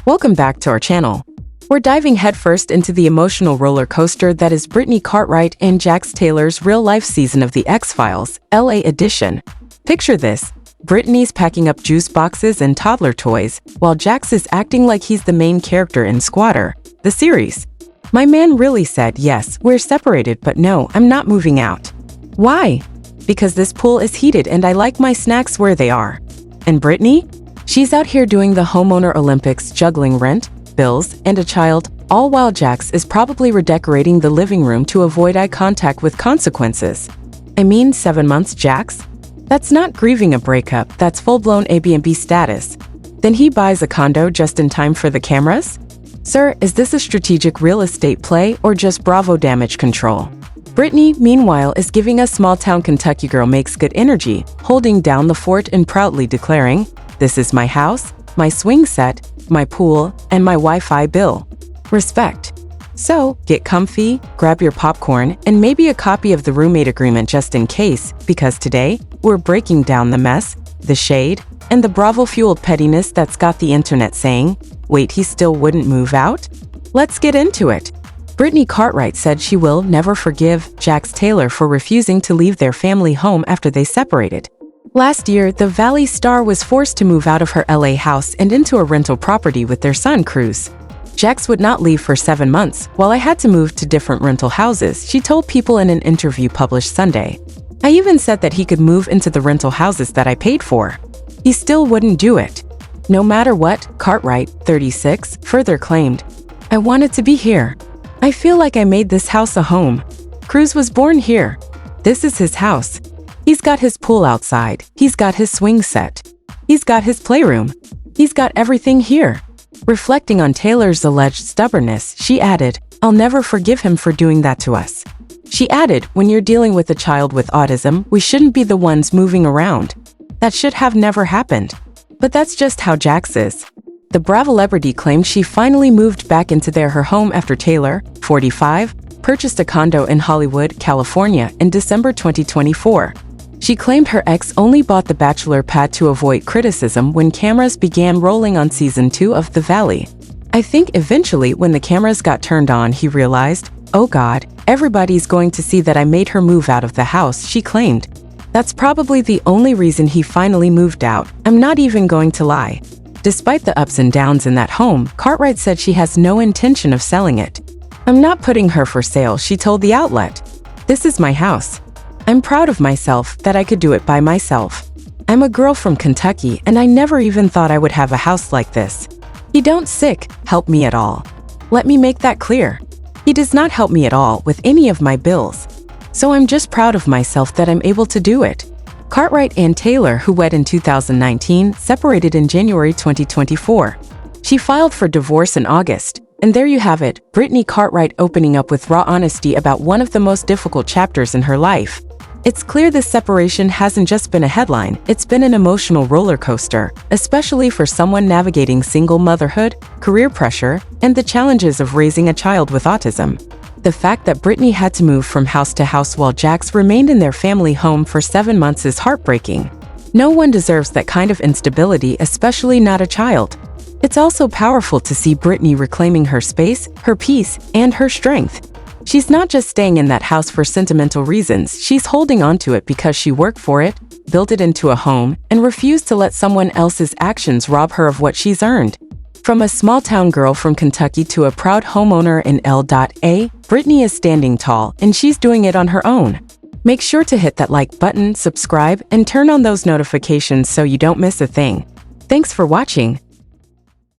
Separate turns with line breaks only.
Welcome back to our channel. We're diving headfirst into the emotional roller coaster that is Brittany Cartwright and Jax Taylor's real-life season of The X-Files, LA edition. Picture this: Brittany's packing up juice boxes and toddler toys, while Jax is acting like he's the main character in Squatter, the series. My man really said, yes, we're separated, but no, I'm not moving out. Why? Because this pool is heated and I like my snacks where they are. And Brittany? She's out here doing the Homeowner Olympics, juggling rent, bills, and a child, all while Jax is probably redecorating the living room to avoid eye contact with consequences. I mean, 7 months, Jax? That's not grieving a breakup, that's full-blown Airbnb status. Then he buys a condo just in time for the cameras? Sir, is this a strategic real estate play or just Bravo damage control? Brittany, meanwhile, is giving us small-town Kentucky girl makes good energy, holding down the fort and proudly declaring, "This is my house, my swing set, my pool, and my Wi-Fi bill. Respect." So, get comfy, grab your popcorn, and maybe a copy of the roommate agreement just in case, because today, we're breaking down the mess, the shade, and the Bravo-fueled pettiness that's got the internet saying, wait, he still wouldn't move out? Let's get into it. Brittany Cartwright said she will never forgive Jax Taylor for refusing to leave their family home after they separated. Last year, the Valley star was forced to move out of her LA house and into a rental property with their son, Cruz. Jax would not leave for 7 months, while I had to move to different rental houses, she told People in an interview published Sunday. I even said that he could move into the rental houses that I paid for. He still wouldn't do it. No matter what, Cartwright, 36, further claimed, "I wanted to be here. I feel like I made this house a home. Cruz was born here. This is his house. He's got his pool outside. He's got his swing set. He's got his playroom. He's got everything here." Reflecting on Taylor's alleged stubbornness, she added, "I'll never forgive him for doing that to us." She added, "When you're dealing with a child with autism, we shouldn't be the ones moving around. That should have never happened." But that's just how Jax is. The Bravo-celebrity claimed she finally moved back into her home after Taylor, 45, purchased a condo in Hollywood, California in December 2024. She claimed her ex only bought the bachelor pad to avoid criticism when cameras began rolling on season 2 of The Valley. "I think eventually when the cameras got turned on, he realized, oh God, everybody's going to see that I made her move out of the house," she claimed. "That's probably the only reason he finally moved out. I'm not even going to lie." Despite the ups and downs in that home, Cartwright said she has no intention of selling it. "I'm not putting her for sale," she told the outlet. "This is my house. I'm proud of myself that I could do it by myself. I'm a girl from Kentucky and I never even thought I would have a house like this. He don't help me at all. Let me make that clear. He does not help me at all with any of my bills. So I'm just proud of myself that I'm able to do it." Cartwright and Taylor, who wed in 2019, separated in January 2024. She filed for divorce in August. And there you have it, Brittany Cartwright opening up with raw honesty about one of the most difficult chapters in her life. It's clear this separation hasn't just been a headline, it's been an emotional roller coaster, especially for someone navigating single motherhood, career pressure, and the challenges of raising a child with autism. The fact that Brittany had to move from house to house while Jax remained in their family home for 7 months is heartbreaking. No one deserves that kind of instability, especially not a child. It's also powerful to see Brittany reclaiming her space, her peace, and her strength. She's not just staying in that house for sentimental reasons, she's holding onto it because she worked for it, built it into a home, and refused to let someone else's actions rob her of what she's earned. From a small-town girl from Kentucky to a proud homeowner in LA, Brittany is standing tall, and she's doing it on her own. Make sure to hit that like button, subscribe, and turn on those notifications so you don't miss a thing. Thanks for watching.